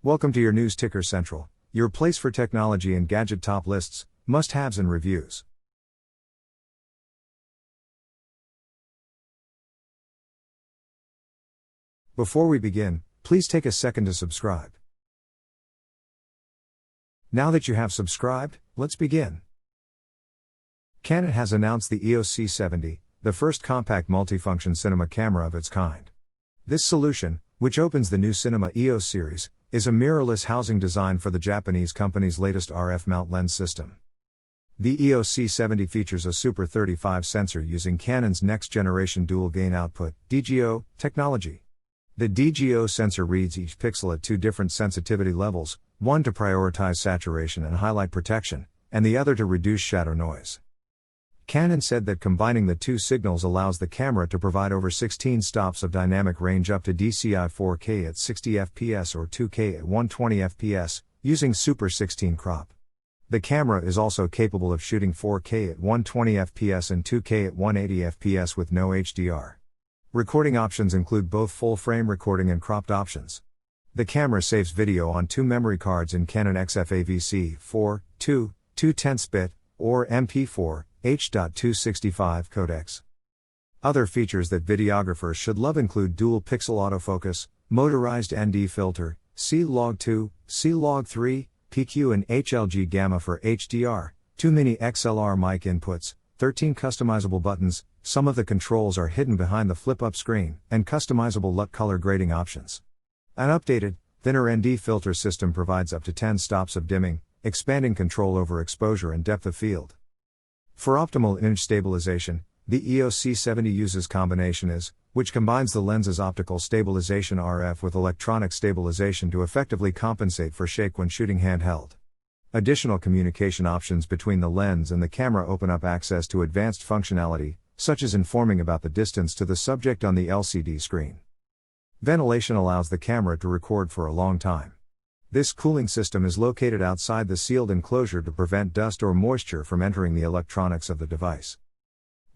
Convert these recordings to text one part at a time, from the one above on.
Welcome to your News Ticker Central, your place for technology and gadget top lists, must-haves and reviews. Before we begin, please take a second to subscribe. Now that you have subscribed, let's begin. Canon has announced the EOS C70, the first compact multifunction cinema camera of its kind. This solution, which opens the new Cinema EOS series, is a mirrorless housing designed for the Japanese company's latest RF mount lens system. The EOS C70 features a Super 35 sensor using Canon's next-generation dual-gain output (DGO) technology. The DGO sensor reads each pixel at two different sensitivity levels, one to prioritize saturation and highlight protection, and the other to reduce shadow noise. Canon said that combining the two signals allows the camera to provide over 16 stops of dynamic range up to DCI 4K at 60 fps or 2K at 120 fps, using Super 16 crop. The camera is also capable of shooting 4K at 120 fps and 2K at 180 fps with no HDR. Recording options include both full-frame recording and cropped options. The camera saves video on two memory cards in Canon XFAVC 2/10-bit, or MP4, H.265 codecs. Other features that videographers should love include dual pixel autofocus, motorized ND filter, C-Log2, C-Log3, PQ and HLG gamma for HDR, 2 mini XLR mic inputs, 13 customizable buttons, some of the controls are hidden behind the flip-up screen, and customizable LUT color grading options. An updated, thinner ND filter system provides up to 10 stops of dimming, expanding control over exposure and depth of field. For optimal image stabilization, the EOS C70 uses Combination IS, which combines the lens's optical stabilization RF with electronic stabilization to effectively compensate for shake when shooting handheld. Additional communication options between the lens and the camera open up access to advanced functionality, such as informing about the distance to the subject on the LCD screen. Ventilation allows the camera to record for a long time. This cooling system is located outside the sealed enclosure to prevent dust or moisture from entering the electronics of the device.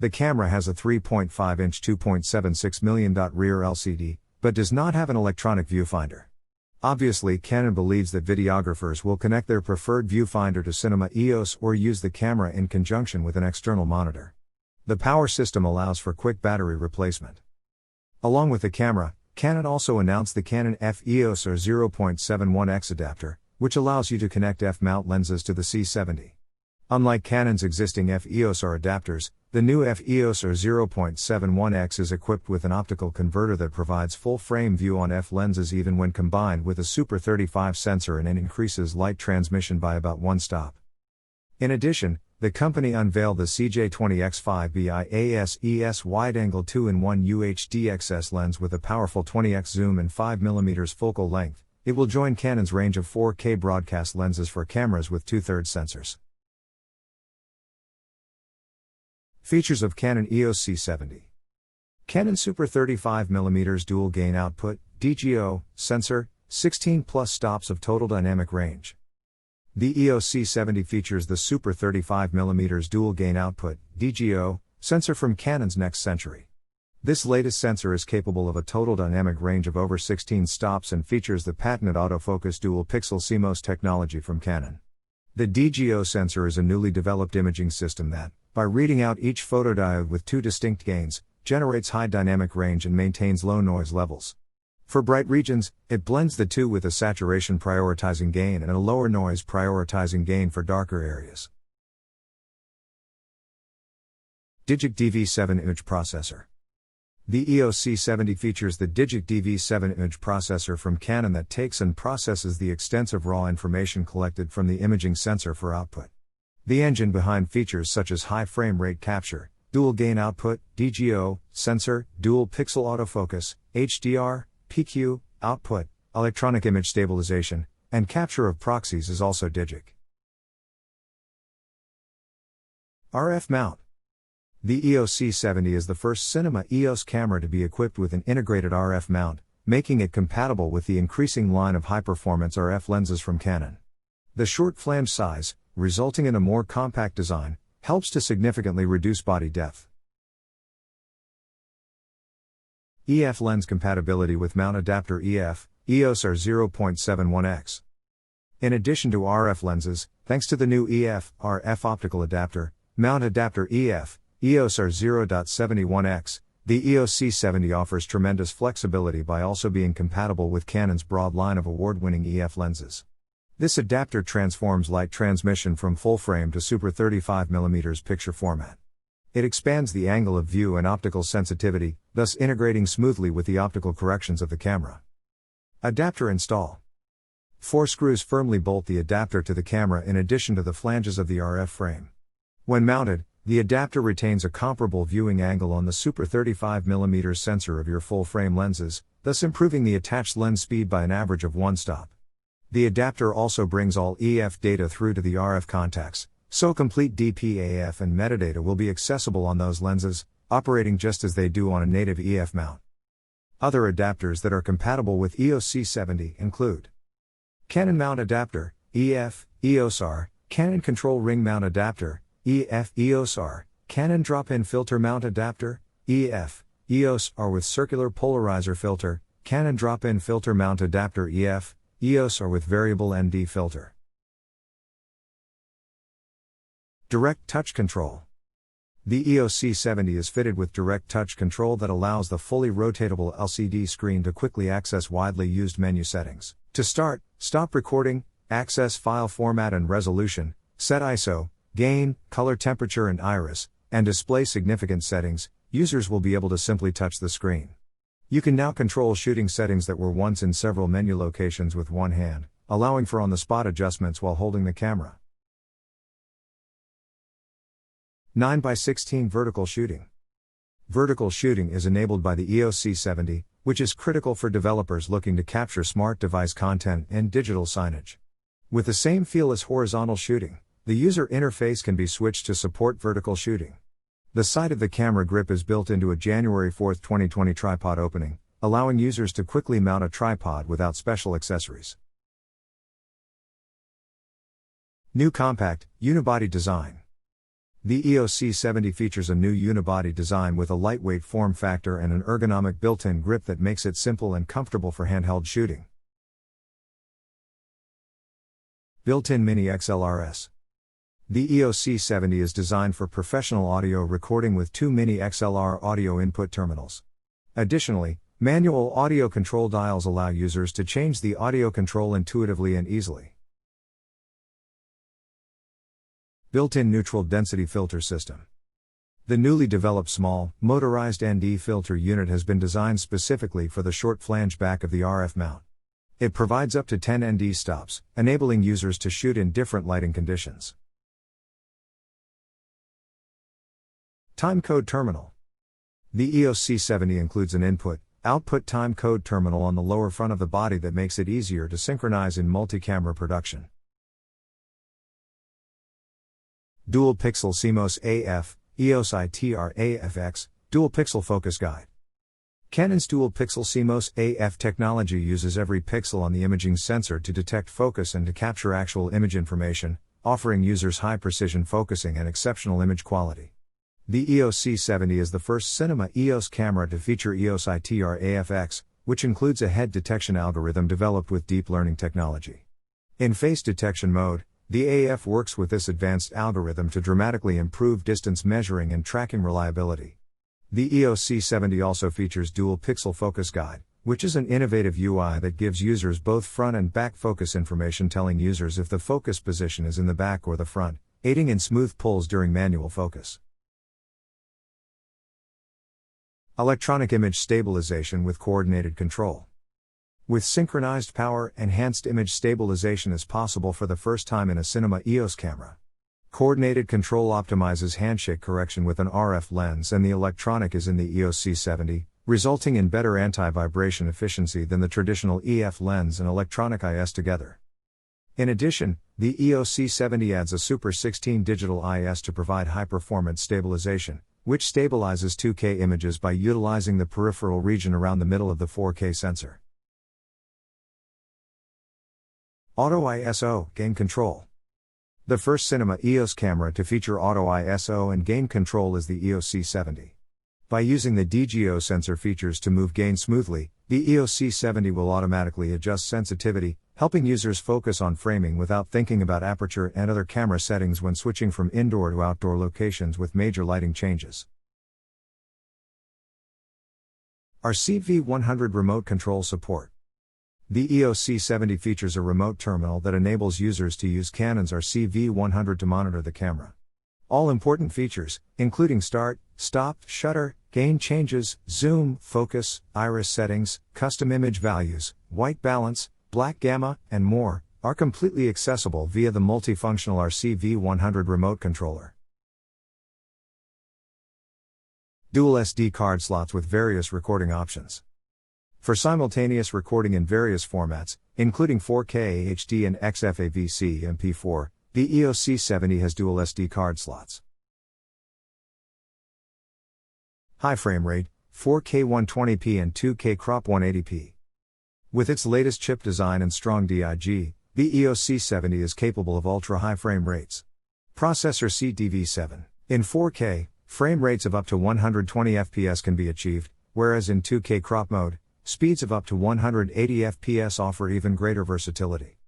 The camera has a 3.5-inch 2.76 million rear LCD, but does not have an electronic viewfinder. Obviously, Canon believes that videographers will connect their preferred viewfinder to Cinema EOS or use the camera in conjunction with an external monitor. The power system allows for quick battery replacement. Along with the camera, Canon also announced the Canon F-EOS or 0.71x adapter, which allows you to connect F-mount lenses to the C70. Unlike Canon's existing F-EOS R adapters, the new F-EOS or 0.71x is equipped with an optical converter that provides full-frame view on F lenses even when combined with a Super 35 sensor and increases light transmission by about 1 stop. In addition, the company unveiled the CJ20X5BI-AS-ES wide-angle 2-in-1 UHD-XS lens with a powerful 20x zoom and 5mm focal length. It will join Canon's range of 4K broadcast lenses for cameras with 2/3 sensors. Features of Canon EOS C70. Canon Super 35mm dual-gain output, DGO, sensor, 16+ stops of total dynamic range. The EOS C70 features the Super 35mm dual-gain output, DGO, sensor from Canon's Next Century. This latest sensor is capable of a total dynamic range of over 16 stops and features the patented autofocus dual-pixel CMOS technology from Canon. The DGO sensor is a newly developed imaging system that, by reading out each photodiode with two distinct gains, generates high dynamic range and maintains low noise levels. For bright regions, it blends the two with a saturation prioritizing gain and a lower noise prioritizing gain for darker areas. Digic DV7 image processor. The EOS C70 features the Digic DV7 image processor from Canon that takes and processes the extensive raw information collected from the imaging sensor for output. The engine behind features such as high frame rate capture, dual gain output, DGO, sensor, dual pixel autofocus, HDR, PQ, output, electronic image stabilization, and capture of proxies is also Digic. RF mount. The EOS C70 is the first Cinema EOS camera to be equipped with an integrated RF mount, making it compatible with the increasing line of high-performance RF lenses from Canon. The short flange size, resulting in a more compact design, helps to significantly reduce body depth. EF lens compatibility with mount adapter. EF EOS R0.71x. In addition to RF lenses, thanks to the new EF/RF optical adapter, mount adapter EOS R0.71x, the EOS C70 offers tremendous flexibility by also being compatible with Canon's broad line of award-winning EF lenses. This adapter transforms light transmission from full frame to super 35mm picture format. It expands the angle of view and optical sensitivity, thus integrating smoothly with the optical corrections of the camera. Adapter install. 4 screws firmly bolt the adapter to the camera in addition to the flanges of the RF frame. When mounted, the adapter retains a comparable viewing angle on the super 35mm sensor of your full frame lenses, thus improving the attached lens speed by an average of 1 stop. The adapter also brings all EF data through to the RF contacts, so complete DPAF and metadata will be accessible on those lenses, operating just as they do on a native EF mount. Other adapters that are compatible with EOS C70 include Canon Mount Adapter, EF, EOS R, Canon Control Ring Mount Adapter, EF, EOS R, Canon Drop-In Filter Mount Adapter, EF, EOS R with Circular Polarizer Filter, Canon Drop-In Filter Mount Adapter EF, EOS R with Variable ND Filter. Direct Touch Control. The EOS C70 is fitted with direct touch control that allows the fully rotatable LCD screen to quickly access widely used menu settings. To start, stop recording, access file format and resolution, set ISO, gain, color temperature and iris, and display significant settings, users will be able to simply touch the screen. You can now control shooting settings that were once in several menu locations with one hand, allowing for on-the-spot adjustments while holding the camera. 9x16 Vertical Shooting. Vertical shooting is enabled by the EOS C70, which is critical for developers looking to capture smart device content and digital signage. With the same feel as horizontal shooting, the user interface can be switched to support vertical shooting. The side of the camera grip is built into a January 4, 2020 tripod opening, allowing users to quickly mount a tripod without special accessories. New compact, unibody design. The EOS C70 features a new unibody design with a lightweight form factor and an ergonomic built-in grip that makes it simple and comfortable for handheld shooting. Built-in Mini XLRs. The EOS C70 is designed for professional audio recording with 2 Mini XLR audio input terminals. Additionally, manual audio control dials allow users to change the audio control intuitively and easily. Built-in Neutral Density Filter System. The newly developed small, motorized ND filter unit has been designed specifically for the short flange back of the RF mount. It provides up to 10 ND stops, enabling users to shoot in different lighting conditions. Timecode Terminal. The EOS C70 includes an input-output timecode terminal on the lower front of the body that makes it easier to synchronize in multi-camera production. Dual Pixel CMOS AF, EOS ITR AFX, Dual Pixel Focus Guide. Canon's Dual Pixel CMOS AF technology uses every pixel on the imaging sensor to detect focus and to capture actual image information, offering users high-precision focusing and exceptional image quality. The EOS C70 is the first cinema EOS camera to feature EOS ITR AFX, which includes a head detection algorithm developed with deep learning technology. In face detection mode, the AF works with this advanced algorithm to dramatically improve distance measuring and tracking reliability. The EOS C70 also features Dual Pixel Focus Guide, which is an innovative UI that gives users both front and back focus information, telling users if the focus position is in the back or the front, aiding in smooth pulls during manual focus. Electronic Image Stabilization with Coordinated Control. With synchronized power, enhanced image stabilization is possible for the first time in a cinema EOS camera. Coordinated control optimizes handshake correction with an RF lens, and the electronic is in the EOS C70, resulting in better anti-vibration efficiency than the traditional EF lens and electronic IS together. In addition, the EOS C70 adds a Super 16 digital IS to provide high-performance stabilization, which stabilizes 2K images by utilizing the peripheral region around the middle of the 4K sensor. Auto ISO, Gain Control. The first cinema EOS camera to feature Auto ISO and gain control is the EOS C70. By using the DGO sensor features to move gain smoothly, The EOS C70 will automatically adjust sensitivity, helping users focus on framing without thinking about aperture and other camera settings when switching from indoor to outdoor locations with major lighting changes. RCV100 Remote Control Support. The EOS C70 features a remote terminal that enables users to use Canon's RCV100 to monitor the camera. All important features, including start, stop, shutter, gain changes, zoom, focus, iris settings, custom image values, white balance, black gamma, and more, are completely accessible via the multifunctional RCV100 remote controller. Dual SD card slots with various recording options. For simultaneous recording in various formats, including 4K HD and XFAVC MP4, the EOS C70 has dual SD card slots. High frame rate, 4K 120p and 2K crop 180p. With its latest chip design and strong DIG, the EOS C70 is capable of ultra-high frame rates. Processor CTV7. In 4K, frame rates of up to 120 FPS can be achieved, whereas in 2K crop mode, speeds of up to 180 FPS offer even greater versatility.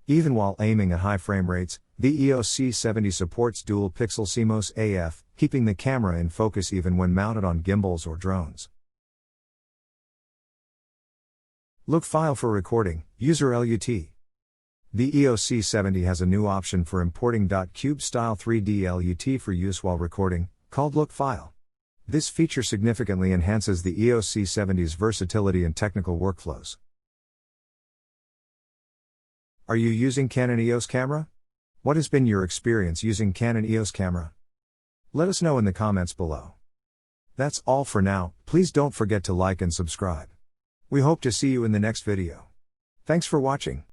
Even while aiming at high frame rates, the EOS C70 supports dual pixel CMOS AF, keeping the camera in focus even when mounted on gimbals or drones. Look file for recording, user LUT. The EOS C70 has a new option for importing .cube style 3D LUT for use while recording, called Look File. This feature significantly enhances the EOS C70's versatility and technical workflows. Are you using Canon EOS camera? What has been your experience using Canon EOS camera? Let us know in the comments below. That's all for now. Please don't forget to like and subscribe. We hope to see you in the next video. Thanks for watching.